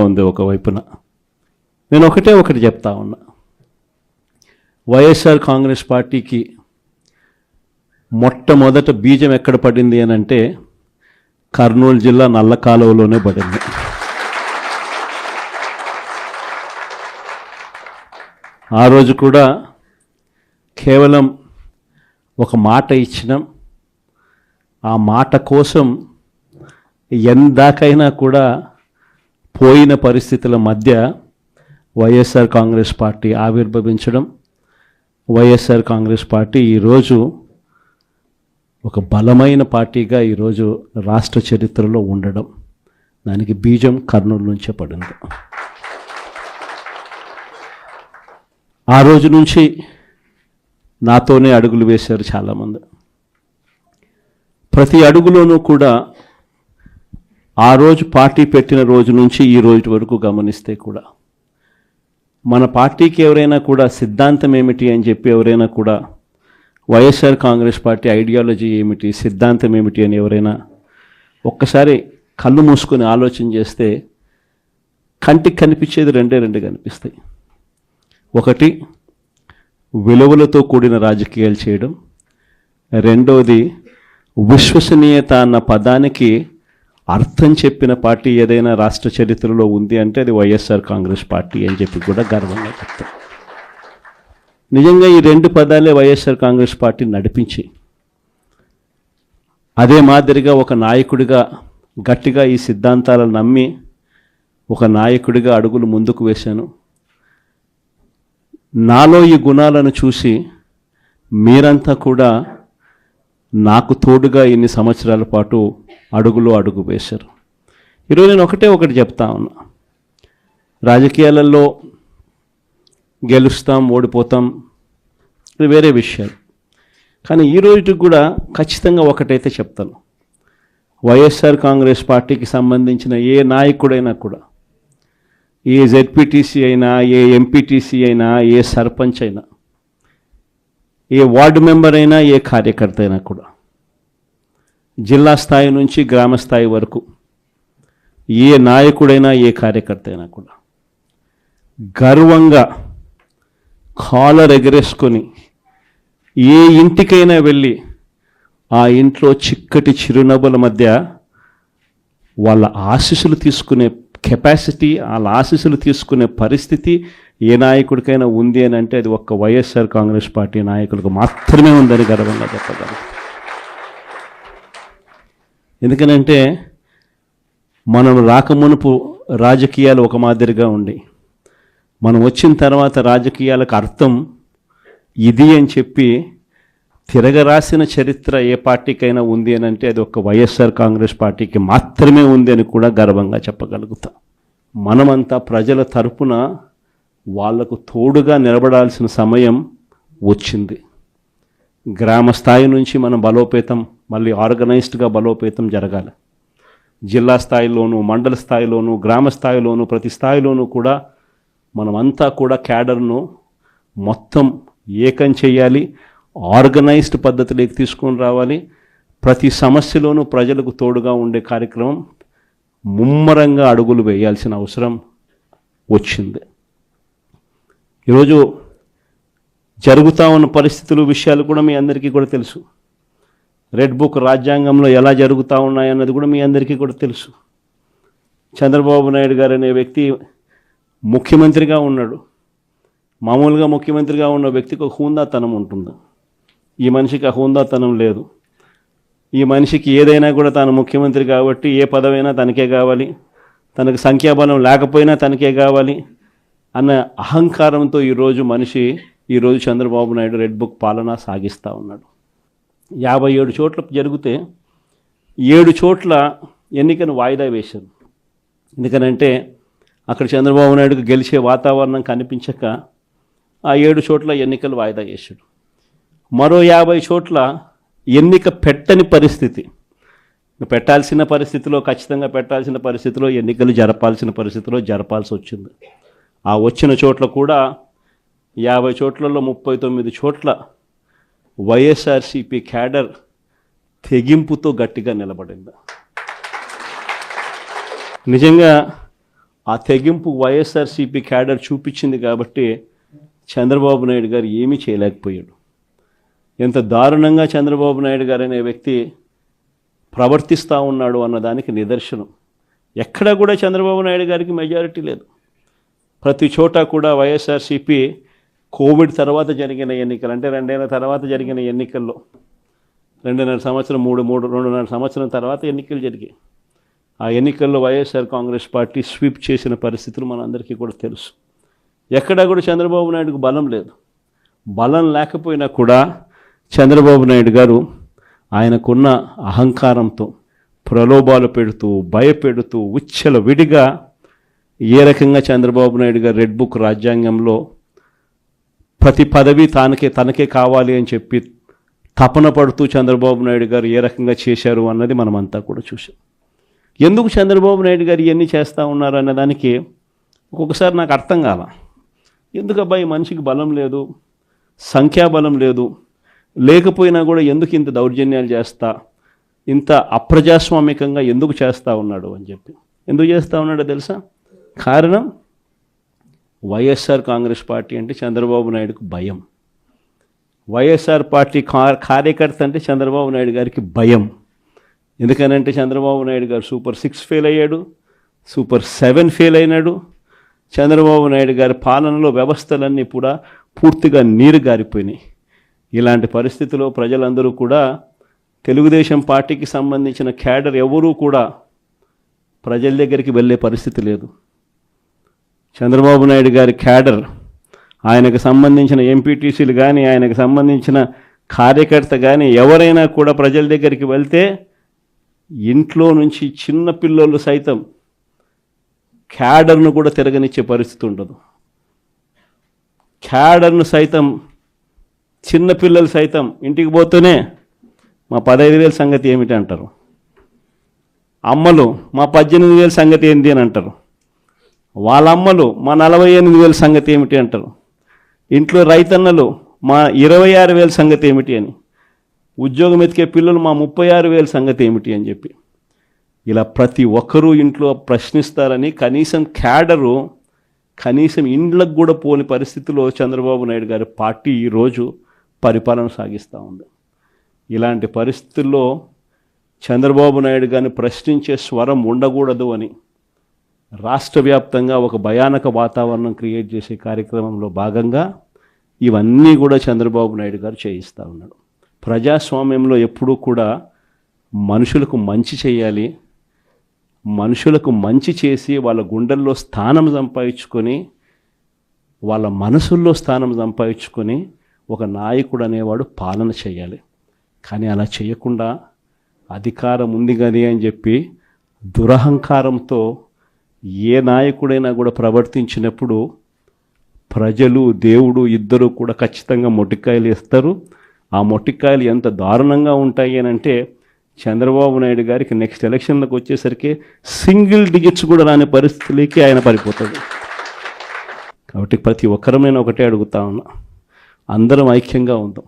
ఉంది ఒకవైపున. నేను ఒకటి చెప్తా ఉన్నా, వైఎస్ఆర్ కాంగ్రెస్ పార్టీకి మొట్టమొదట బీజం ఎక్కడ పడింది అని అంటే కర్నూలు జిల్లా నల్లకాలువలోనే పడింది. ఆ రోజు కూడా కేవలం ఒక మాట ఇచ్చినాం. ఆ మాట కోసం ఎందాకైనా కూడా పోయిన పరిస్థితుల మధ్య వైఎస్ఆర్ కాంగ్రెస్ పార్టీ ఆవిర్భవించడం, వైఎస్ఆర్ కాంగ్రెస్ పార్టీ ఈరోజు ఒక బలమైన పార్టీగా ఈరోజు రాష్ట్ర చరిత్రలో ఉండడం, దానికి బీజం కర్నూలు నుంచే పడింది. ఆ రోజు నుంచి నాతోనే అడుగులు వేశారు చాలామంది. ప్రతి అడుగులోనూ కూడా ఆ రోజు పార్టీ పెట్టిన రోజు నుంచి ఈ రోజు వరకు గమనిస్తే కూడా మన పార్టీకి ఎవరైనా కూడా సిద్ధాంతం ఏమిటి అని చెప్పి ఎవరైనా కూడా వైఎస్ఆర్ కాంగ్రెస్ పార్టీ ఐడియాలజీ ఏమిటి, సిద్ధాంతం ఏమిటి అని ఎవరైనా ఒక్కసారి కళ్ళు మూసుకొని ఆలోచన చేస్తే కంటికి కనిపించేది రెండు కనిపిస్తాయి. ఒకటి, విలువలతో కూడిన రాజకీయాలు చేయడం. రెండవది, విశ్వసనీయత అన్న పదానికి అర్థం చెప్పిన పార్టీ ఏదైనా రాష్ట్ర చరిత్రలో ఉంది అంటే అది వైఎస్ఆర్ కాంగ్రెస్ పార్టీ అని చెప్పి కూడా గర్వంగా చెప్తాం. నిజంగా ఈ రెండు పదాలే వైఎస్ఆర్ కాంగ్రెస్ పార్టీ నడిపించి, అదే మాదిరిగా ఒక నాయకుడిగా గట్టిగా ఈ సిద్ధాంతాలను నమ్మి ఒక నాయకుడిగా అడుగులు ముందుకు వేశాను. నాలో ఈ గుణాలను చూసి మీరంతా కూడా నాకు తోడుగా ఇన్ని సంవత్సరాల పాటు అడుగు వేశారు. ఈరోజు నేను ఒకటి చెప్తా ఉన్నా, రాజకీయాలలో గెలుస్తాం ఓడిపోతాం ఇది వేరే విషయాలు. కానీ ఈ రోజుకి కూడా ఖచ్చితంగా ఒకటైతే చెప్తాను, వైఎస్ఆర్ కాంగ్రెస్ పార్టీకి సంబంధించిన ఏ నాయకుడైనా కూడా, ఏ జెడ్పీటీసీ అయినా, ఏ ఎంపీటీసీ అయినా, ఏ సర్పంచ్ అయినా, ఏ వార్డు మెంబర్ అయినా, ఏ కార్యకర్త అయినా కూడా, జిల్లా స్థాయి నుంచి గ్రామ స్థాయి వరకు ఏ నాయకుడైనా, ఏ కార్యకర్త అయినా కూడా గర్వంగా కాలర్ ఎగరేసుకొని ఏ ఇంటికైనా వెళ్ళి ఆ ఇంట్లో చిక్కటి చిరునవ్వుల మధ్య వాళ్ళ ఆశీస్సులు తీసుకునే కెపాసిటీ, వాళ్ళ ఆశీస్సులు తీసుకునే పరిస్థితి ఏ నాయకుడికైనా ఉంది అని అంటే అది ఒక్క వైఎస్ఆర్ కాంగ్రెస్ పార్టీ నాయకులకు మాత్రమే ఉందని గర్వంగా చెప్పగలం. ఎందుకనంటే మనం రాకమునుపు రాజకీయాలు ఒక మాదిరిగా ఉండి, మనం వచ్చిన తర్వాత రాజకీయాలకు అర్థం ఇది అని చెప్పి తిరగరాసిన చరిత్ర ఏ పార్టీకైనా ఉంది అని అంటే అది ఒక వైఎస్ఆర్ కాంగ్రెస్ పార్టీకి మాత్రమే ఉంది అని కూడా గర్వంగా చెప్పగలుగుతాం. మనమంతా ప్రజల తరపున వాళ్లకు తోడుగా నిలబడాల్సిన సమయం వచ్చింది. గ్రామ స్థాయి నుంచి మనం బలోపేతం, మళ్ళీ ఆర్గనైజ్డ్గా బలోపేతం జరగాలి. జిల్లా స్థాయిలోనూ, మండల స్థాయిలోనూ, గ్రామ స్థాయిలోనూ, ప్రతి స్థాయిలోనూ కూడా మనమంతా కూడా క్యాడర్ను మొత్తం ఏకం చేయాలి, ఆర్గనైజ్డ్ పద్ధతిలోకి తీసుకొని రావాలి. ప్రతి సమస్యలోనూ ప్రజలకు తోడుగా ఉండే కార్యక్రమం ముమ్మరంగా అడుగులు వేయాల్సిన అవసరం వచ్చింది. ఈరోజు జరుగుతూ ఉన్న పరిస్థితులు, విషయాలు కూడా మీ అందరికీ కూడా తెలుసు. రెడ్ బుక్ రాజ్యాంగంలో ఎలా జరుగుతూ ఉన్నాయన్నది కూడా మీ అందరికీ కూడా తెలుసు. చంద్రబాబు నాయుడు గారు అనే వ్యక్తి ముఖ్యమంత్రిగా ఉన్నాడు. మామూలుగా ముఖ్యమంత్రిగా ఉన్న వ్యక్తికి ఒక హుందాతనం ఉంటుంది. ఈ మనిషికి ఆ హుందాతనం లేదు. ఈ మనిషికి ఏదైనా కూడా తాను ముఖ్యమంత్రి కాబట్టి ఏ పదవైనా తనకే కావాలి, తనకు సంఖ్యాబలం లేకపోయినా తనకే కావాలి అన్న అహంకారంతో ఈరోజు చంద్రబాబు నాయుడు రెడ్ బుక్ పాలన సాగిస్తూ ఉన్నాడు. 57 చోట్ల జరిగితే 7 చోట్ల ఎన్నికను వాయిదా వేశారు. ఎందుకనంటే అక్కడ చంద్రబాబు నాయుడుకు గెలిచే వాతావరణం కనిపించక ఆ 7 చోట్ల ఎన్నికలు వాయిదా చేశాడు. మరో 50 చోట్ల ఎన్నిక పెట్టని పరిస్థితి, పెట్టాల్సిన పరిస్థితిలో, ఖచ్చితంగా పెట్టాల్సిన పరిస్థితిలో, ఎన్నికలు జరపాల్సిన పరిస్థితిలో జరపాల్సి వచ్చింది. ఆ వచ్చిన చోట్ల కూడా 50 చోట్లలో 39 చోట్ల వైఎస్ఆర్సీపీ క్యాడర్ తెగింపుతో గట్టిగా నిలబడింది. నిజంగా ఆ తెగింపు వైఎస్ఆర్సీపీ క్యాడర్ చూపించింది కాబట్టి చంద్రబాబు నాయుడు గారు ఏమీ చేయలేకపోయాడు. ఎంత దారుణంగా చంద్రబాబు నాయుడు గారు అనే వ్యక్తి ప్రవర్తిస్తూ ఉన్నాడు అన్నదానికి నిదర్శనం. ఎక్కడా కూడా చంద్రబాబు నాయుడు గారికి మెజారిటీ లేదు. ప్రతి చోట కూడా వైఎస్ఆర్సీపీ కోవిడ్ తర్వాత జరిగిన ఎన్నికలు, అంటే 2 ఏళ్ల తర్వాత జరిగిన ఎన్నికల్లో 2.5 సంవత్సరం 2.5 సంవత్సరం తర్వాత ఎన్నికలు జరిగాయి. ఆ ఎన్నికల్లో వైఎస్ఆర్ కాంగ్రెస్ పార్టీ స్వీప్ చేసిన పరిస్థితులు మనందరికీ కూడా తెలుసు. ఎక్కడా కూడా చంద్రబాబు నాయుడుకు బలం లేదు. బలం లేకపోయినా కూడా చంద్రబాబు నాయుడు గారు ఆయనకున్న అహంకారంతో ప్రలోభాలు పెడుతూ భయపెడుతూ ఉచ్చల విడిగా ఏ రకంగా చంద్రబాబు నాయుడు గారు రెడ్ బుక్ రాజ్యాంగంలో ప్రతి పదవి తనకే కావాలి అని చెప్పి తపన పడుతూ చంద్రబాబు నాయుడు గారు ఏ రకంగా చేశారు అన్నది మనమంతా కూడా చూసాం. ఎందుకు చంద్రబాబు నాయుడు గారు ఇవన్నీ చేస్తూ ఉన్నారు అన్నదానికి ఒక్కొక్కసారి నాకు అర్థం కాల. ఎందుకు అబ్బాయి మనిషికి బలం లేదు, సంఖ్యాబలం లేదు, లేకపోయినా కూడా ఎందుకు ఇంత దౌర్జన్యాలు చేస్తా, ఇంత అప్రజాస్వామికంగా ఎందుకు చేస్తూ ఉన్నాడు అని చెప్పి. ఎందుకు చేస్తూ ఉన్నాడో తెలుసా? కారణం వైఎస్ఆర్ కాంగ్రెస్ పార్టీ అంటే చంద్రబాబు నాయుడుకు భయం. వైఎస్ఆర్ పార్టీ కార్యకర్త అంటే చంద్రబాబు నాయుడు గారికి భయం. ఎందుకనంటే చంద్రబాబు నాయుడు గారు సూపర్ 6 ఫెయిల్ అయ్యాడు, సూపర్ 7 ఫెయిల్ అయినాడు. చంద్రబాబు నాయుడు గారి పాలనలో వ్యవస్థలన్నీ కూడా పూర్తిగా నీరు గారిపోయినాయి. ఇలాంటి పరిస్థితిలో ప్రజలందరూ కూడా తెలుగుదేశం పార్టీకి సంబంధించిన క్యాడర్ ఎవరూ కూడా ప్రజల దగ్గరికి వెళ్ళే పరిస్థితి లేదు. చంద్రబాబు నాయుడు గారి క్యాడర్, ఆయనకు సంబంధించిన ఎంపీటీసీలు కానీ, ఆయనకు సంబంధించిన కార్యకర్త కానీ ఎవరైనా కూడా ప్రజల దగ్గరికి వెళ్తే ఇంట్లో నుంచి చిన్న పిల్లలు సైతం క్యాడర్ను కూడా తిరగనిచ్చే పరిస్థితి ఉండదు. క్యాడర్ను సైతం, చిన్నపిల్లలు సైతం ఇంటికి పోతూనే మా 15,000 సంగతి ఏమిటి అంటారు. అమ్మలు మా 18,000 సంగతి ఏంటి అని అంటారు. వాళ్ళ అమ్మలు మా 48,000 సంగతి ఏమిటి అంటారు. ఇంట్లో రైతన్నలు మా 26,000 సంగతి ఏమిటి అని, ఉద్యోగం ఎతికే పిల్లలు మా 36,000 సంగతి ఏమిటి అని చెప్పి ఇలా ప్రతి ఒక్కరూ ఇంట్లో ప్రశ్నిస్తారని కనీసం క్యాడరు, కనీసం ఇండ్లకు కూడా పోని పరిస్థితిలో చంద్రబాబు నాయుడు గారి పార్టీ ఈరోజు పరిపాలన సాగిస్తూ ఉంది. ఇలాంటి పరిస్థితుల్లో చంద్రబాబు నాయుడు గారిని ప్రశ్నించే స్వరం ఉండకూడదు అని రాష్ట్ర వ్యాప్తంగా ఒక భయానక వాతావరణం క్రియేట్ చేసే కార్యక్రమంలో భాగంగా ఇవన్నీ కూడా చంద్రబాబు నాయుడు గారు చేయిస్తూ ఉన్నాడు. ప్రజాస్వామ్యంలో ఎప్పుడూ కూడా మనుషులకు మంచి చేయాలి, మనుషులకు మంచి చేసి వాళ్ళ గుండెల్లో స్థానం సంపాదించుకొని, వాళ్ళ మనసుల్లో స్థానం సంపాదించుకొని ఒక నాయకుడు అనేవాడు పాలన చేయాలి. కానీ అలా చేయకుండా అధికారం ఉంది కానీ అని చెప్పి దురహంకారంతో ఏ నాయకుడైనా కూడా ప్రవర్తించినప్పుడు ప్రజలు దేవుడు ఇద్దరు కూడా ఖచ్చితంగా మొట్టికాయలు ఇస్తారు. ఆ మొట్టికాయలు ఎంత దారుణంగా ఉంటాయి అని అంటే చంద్రబాబు నాయుడు గారికి నెక్స్ట్ ఎలక్షన్లకు వచ్చేసరికి సింగిల్ డిజిట్స్ కూడా రాని పరిస్థితులకి ఆయన పడిపోతాడు. కాబట్టి ప్రతి ఒక్కరమైనా ఒకటే అడుగుతా ఉన్నా, అందరం ఐక్యంగా ఉందాం.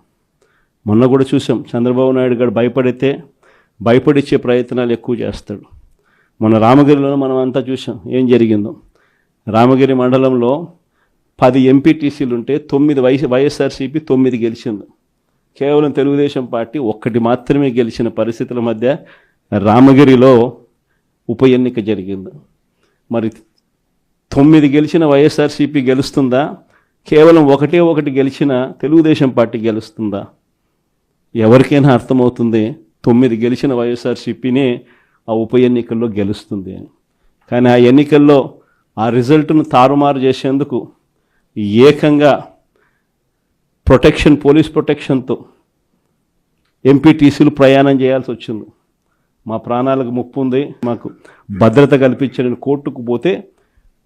మొన్న కూడా చూసాం, చంద్రబాబు నాయుడు గారు భయపడిచ్చే ప్రయత్నాలు ఎక్కువ చేస్తాడు. మొన్న రామగిరిలో మనం అంతా చూసాం ఏం జరిగిందో. రామగిరి మండలంలో 10 ఎంపీటీసీలు ఉంటే 9 వైఎస్ఆర్సీపీ 9 గెలిచింది. కేవలం తెలుగుదేశం పార్టీ 1 మాత్రమే గెలిచిన పరిస్థితుల మధ్య రామగిరిలో ఉప ఎన్నిక జరిగింది. మరి 9 గెలిచిన వైఎస్ఆర్సీపీ గెలుస్తుందా? కేవలం 1 గెలిచిన తెలుగుదేశం పార్టీ గెలుస్తుందా? ఎవరికైనా అర్థమవుతుంది 9 గెలిచిన వైఎస్ఆర్సీపీనే ఆ ఉప ఎన్నికల్లో గెలుస్తుంది అని. కానీ ఆ ఎన్నికల్లో ఆ రిజల్ట్ను తారుమారు చేసేందుకు ఏకంగా పోలీస్ ప్రొటెక్షన్తో ఎంపీటీసీలు ప్రయాణం చేయాల్సి వచ్చింది. మా ప్రాణాలకు ముప్పు ఉంది, మాకు భద్రత కల్పించని కోర్టుకు పోతే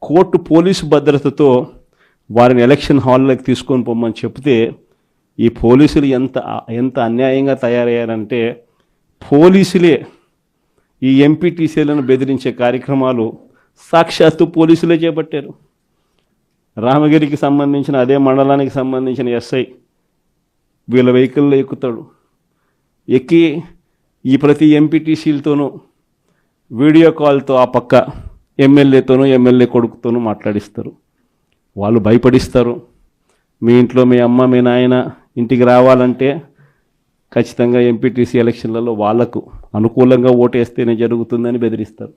కోర్టు పోలీసు భద్రతతో వారిని ఎలక్షన్ హాల్లోకి తీసుకొని పోమని చెప్తే ఈ పోలీసులు ఎంత అన్యాయంగా తయారయ్యారంటే పోలీసులే ఈ ఎంపీటీసీలను బెదిరించే కార్యక్రమాలు సాక్షాత్తు పోలీసులే చేపట్టారు. రామగిరికి సంబంధించిన అదే మండలానికి సంబంధించిన ఎస్ఐ వీళ్ళ వెహికల్లో ఎక్కుతాడు. ఎక్కి ఈ ప్రతి ఎంపీటీసీలతోనూ వీడియో కాల్తో ఆ పక్క ఎమ్మెల్యేతోనూ ఎమ్మెల్యే కొడుకుతోనూ మాట్లాడిస్తారు. వాళ్ళు భయపడిస్తారు. మీ ఇంట్లో మీ అమ్మ మీ నాయన ఇంటికి రావాలంటే ఖచ్చితంగా ఎంపీటీసీ ఎలక్షన్లలో వాళ్లకు అనుకూలంగా ఓటేస్తేనే జరుగుతుందని బెదిరిస్తారు.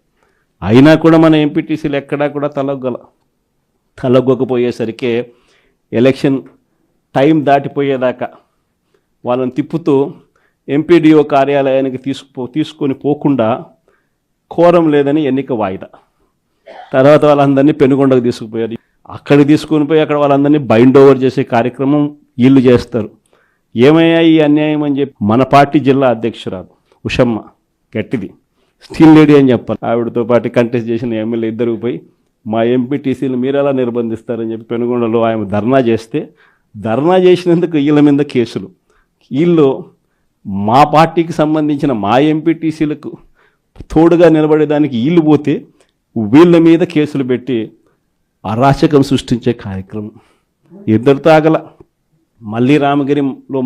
అయినా కూడా మన ఎంపీటీసీలు ఎక్కడా కూడా తలొగ్గకపోయేసరికి ఎలక్షన్ టైం దాటిపోయేదాకా వాళ్ళని తిప్పుతూ ఎంపీడీఓ కార్యాలయానికి తీసుకొని పోకుండా కోరం లేదని ఎన్నిక వాయిదా. తర్వాత వాళ్ళందరినీ పెనుగొండకు తీసుకుపోయారు. అక్కడికి తీసుకుని పోయి అక్కడ వాళ్ళందరినీ బైండ్ ఓవర్ చేసే కార్యక్రమం వీళ్ళు చేస్తారు. ఏమయ్యా ఈ అన్యాయం అని చెప్పి మన పార్టీ జిల్లా అధ్యక్షురాలు ఉషమ్మ గట్టిది స్టీల్ లేడీ అని చెప్పాలి. ఆవిడతో పాటు కంటెస్ట్ చేసిన ఎమ్మెల్యే ఇద్దరికి పోయి మా ఎంపీటీసీలు మీరు ఎలా నిర్బంధిస్తారని చెప్పి పెనుగొండలో ఆయన ధర్నా చేసినందుకు వీళ్ళ మీద కేసులు. వీళ్ళు మా పార్టీకి సంబంధించిన మా ఎంపీటీసీలకు తోడుగా నిలబడేదానికి వీళ్ళు పోతే వీళ్ళ మీద కేసులు పెట్టి అరాచకం సృష్టించే కార్యక్రమం. ఇద్దరు తాగల మళ్ళీ రామగిరిలో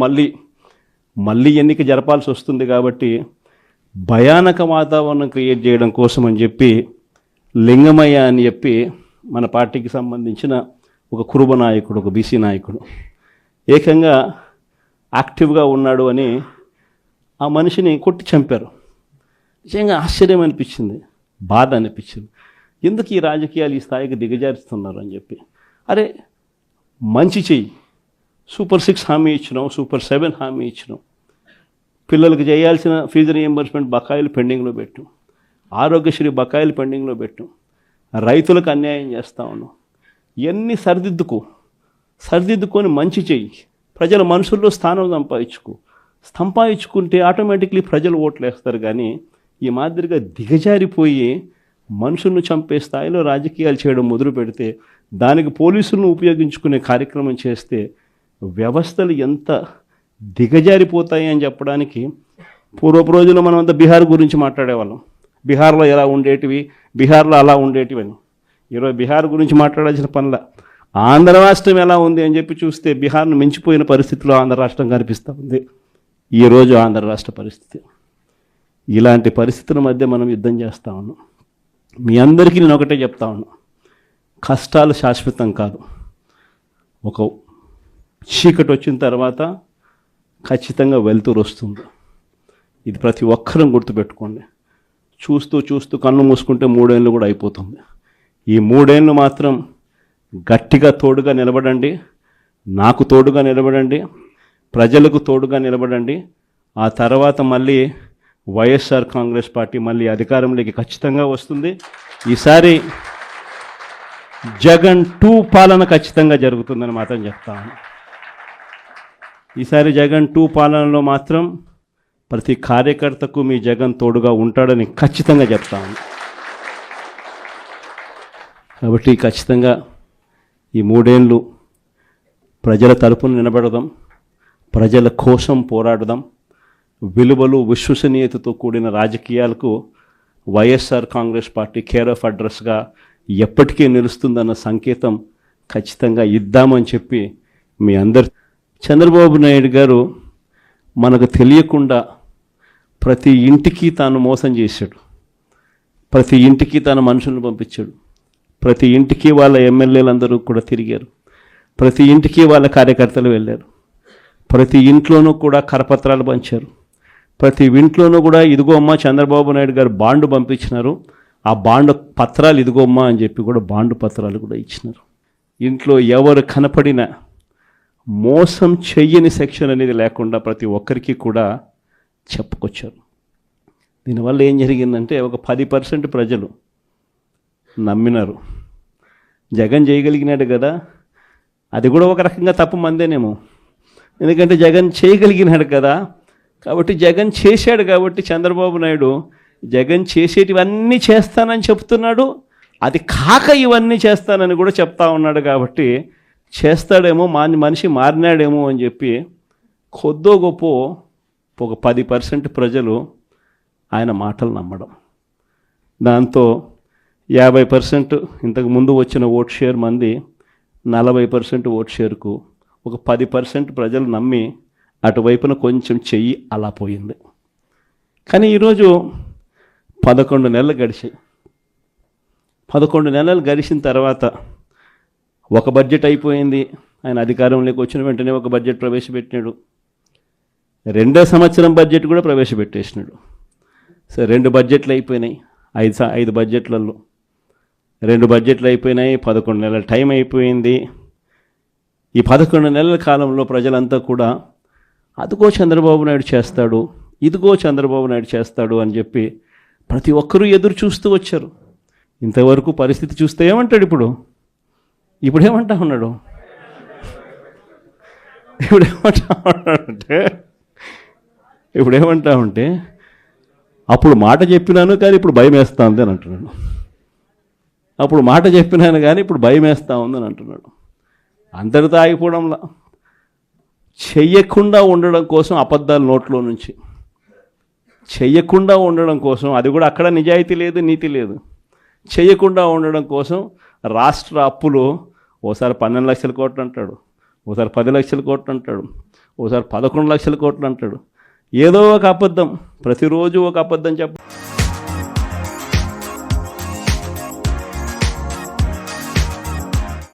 మళ్ళీ ఎన్నిక జరపాల్సి వస్తుంది కాబట్టి భయానక వాతావరణం క్రియేట్ చేయడం కోసం అని చెప్పి లింగమయ్య అని చెప్పి మన పార్టీకి సంబంధించిన ఒక కురుబ నాయకుడు, ఒక బీసీ నాయకుడు ఏకంగా యాక్టివ్గా ఉన్నాడు అని ఆ మనిషిని కొట్టి చంపారు. నిజంగా ఆశ్చర్యం అనిపించింది, బాధ అనిపించింది. ఎందుకు ఈ రాజకీయాలు ఈ స్థాయికి దిగజారుస్తున్నారు అని చెప్పి. అరే మంచి చెయ్యి, సూపర్ 6 హామీ ఇచ్చినాం, సూపర్ 7 హామీ ఇచ్చినాం, పిల్లలకు చేయాల్సిన ఫీజు రియంబర్స్మెంట్ బకాయిలు పెండింగ్లో పెట్టాం, ఆరోగ్యశ్రీ బకాయిలు పెండింగ్లో పెట్టాం, రైతులకు అన్యాయం చేస్తా ఉన్నాం. ఇవన్నీ సరిదిద్దుకొని మంచి చెయ్యి, ప్రజల మనసుల్లో స్థానం సంపాదించుకుంటే ఆటోమేటిక్లీ ప్రజలు ఓట్లు వేస్తారు. కానీ ఈ మాదిరిగా దిగజారిపోయి మనుషులను చంపే స్థాయిలో రాజకీయాలు చేయడం మొదలు పెడితే, దానికి పోలీసులను ఉపయోగించుకునే కార్యక్రమం చేస్తే వ్యవస్థలు ఎంత దిగజారిపోతాయి అని చెప్పడానికి పూర్వపు రోజుల్లో మనం అంతా బీహార్ గురించి మాట్లాడేవాళ్ళం. బీహార్లో ఎలా ఉండేటివి, బీహార్లో అలా ఉండేటివి అని. ఈరోజు బీహార్ గురించి మాట్లాడాల్సిన పనుల ఆంధ్ర రాష్ట్రం ఎలా ఉంది అని చెప్పి చూస్తే బీహార్ను మించిపోయిన పరిస్థితిలో ఆంధ్ర రాష్ట్రం కనిపిస్తూ ఉంది. ఈరోజు ఆంధ్ర రాష్ట్ర పరిస్థితి. ఇలాంటి పరిస్థితుల మధ్య మనం యుద్ధం చేస్తూ ఉన్నాం. మీ అందరికీ నేను ఒకటే చెప్తా ఉన్నా, కష్టాలు శాశ్వతం కాదు. ఒక చీకటి వచ్చిన తర్వాత ఖచ్చితంగా వెలుతురు వస్తుంది. ఇది ప్రతి ఒక్కరూ గుర్తుపెట్టుకోండి. చూస్తూ కన్ను మూసుకుంటే 3 ఏళ్ళు కూడా అయిపోతుంది. ఈ 3 ఏళ్ళు మాత్రం గట్టిగా తోడుగా నిలబడండి, నాకు తోడుగా నిలబడండి, ప్రజలకు తోడుగా నిలబడండి. ఆ తర్వాత మళ్ళీ వైఎస్ఆర్ కాంగ్రెస్ పార్టీ మళ్ళీ అధికారంలోకి ఖచ్చితంగా వస్తుంది. ఈసారి జగన్ 2 పాలన ఖచ్చితంగా జరుగుతుందని మాత్రం చెప్తాను. ఈసారి జగన్ 2 పాలనలో మాత్రం ప్రతి కార్యకర్తకు మీ జగన్ తోడుగా ఉంటాడని ఖచ్చితంగా చెప్తాను. కాబట్టి ఖచ్చితంగా ఈ 3 ఏళ్ళు ప్రజల తరపున నిలబడదాం, ప్రజల కోసం పోరాడదాం. విలువలు విశ్వసనీయతతో కూడిన రాజకీయాలకు YSR Congress party care of అడ్రస్గా ఎప్పటికీ నిలుస్తుందన్న సంకేతం ఖచ్చితంగా ఇద్దామని చెప్పి మీ అందరు. చంద్రబాబు నాయుడు గారు మనకు తెలియకుండా ప్రతి ఇంటికి తాను మోసం చేశాడు, ప్రతి ఇంటికి తన మనుషులను పంపించాడు, ప్రతి ఇంటికి వాళ్ళ ఎమ్మెల్యేలందరూ కూడా తిరిగారు, ప్రతి ఇంటికి వాళ్ళ కార్యకర్తలు వెళ్ళారు, ప్రతి ఇంట్లోనూ కూడా కరపత్రాలు పంచారు, ప్రతి ఇంట్లోనూ కూడా ఇదిగోమ్మా చంద్రబాబు నాయుడు గారు బాండు పంపించినారు, ఆ బాండు పత్రాలు ఇదిగోమ్మా అని చెప్పి కూడా బాండు పత్రాలు కూడా ఇచ్చినారు. ఇంట్లో ఎవరు కనపడినా మోసం చెయ్యని సెక్షన్ అనేది లేకుండా ప్రతి ఒక్కరికి కూడా చెప్పుకొచ్చారు. దీనివల్ల ఏం జరిగిందంటే ఒక 10% ప్రజలు నమ్మినారు. జగన్ చేయగలిగినాడు కదా, అది కూడా ఒక రకంగా తప్పు మందేనేమో, ఎందుకంటే జగన్ చేయగలిగినాడు కదా, కాబట్టి జగన్ చేశాడు కాబట్టి చంద్రబాబు నాయుడు జగన్ చేసేటివన్నీ చేస్తానని చెప్తున్నాడు, అది కాక ఇవన్నీ చేస్తానని కూడా చెప్తా ఉన్నాడు. కాబట్టి చేస్తాడేమో, మనిషి మారినాడేమో అని చెప్పి కొద్దో గొప్ప ఒక 10% ప్రజలు ఆయన మాటలు నమ్మడం, దాంతో 50% ఇంతకు ముందు వచ్చిన ఓట్ షేర్ మంది 40% ఓట్ షేర్కు ఒక 10% ప్రజలు నమ్మి అటువైపున కొంచెం చెయ్యి అలా పోయింది. కానీ ఈరోజు 11 నెలలు గడిచాయి. 11 నెలలు గడిచిన తర్వాత ఒక బడ్జెట్ అయిపోయింది. ఆయన అధికారంలోకి వచ్చిన వెంటనే ఒక బడ్జెట్ ప్రవేశపెట్టినాడు. 2వ సంవత్సరం బడ్జెట్ కూడా ప్రవేశపెట్టేసినాడు. సో 2 బడ్జెట్లు అయిపోయినాయి. 5 బడ్జెట్లలో 2 బడ్జెట్లు అయిపోయినాయి. 11 నెలల టైం అయిపోయింది. ఈ 11 నెలల కాలంలో ప్రజలంతా కూడా అదిగో చంద్రబాబు నాయుడు చేస్తాడు, ఇదిగో చంద్రబాబు నాయుడు చేస్తాడు అని చెప్పి ప్రతి ఒక్కరూ ఎదురు చూస్తూ వచ్చారు. ఇంతవరకు పరిస్థితి చూస్తే ఏమంటాడు ఇప్పుడు ఏమంటా ఉన్నాడు? ఇప్పుడు ఏమంటా ఉంటే అప్పుడు మాట చెప్పినాను కానీ ఇప్పుడు భయం వేస్తూ ఉంది అని అంటున్నాడు. అప్పుడు మాట చెప్పినాను కానీ ఇప్పుడు భయం వేస్తూ ఉందని అంటున్నాడు. అందరితో ఆగిపోవడంలా చెయ్యకుండా ఉండడం కోసం అబద్ధాలు నోట్లో నుంచి చెయ్యకుండా ఉండడం కోసం, అది కూడా అక్కడ నిజాయితీ లేదు, నీతి లేదు, చెయ్యకుండా ఉండడం కోసం రాష్ట్ర అప్పులు ఓసారి 12 లక్షల కోట్లు అంటాడు, ఓసారి 10 లక్షల కోట్లు అంటాడు, ఓసారి 11 లక్షల కోట్లు అంటాడు. ఏదో ఒక అబద్ధం, ప్రతిరోజు ఒక అబద్ధం చెప్ప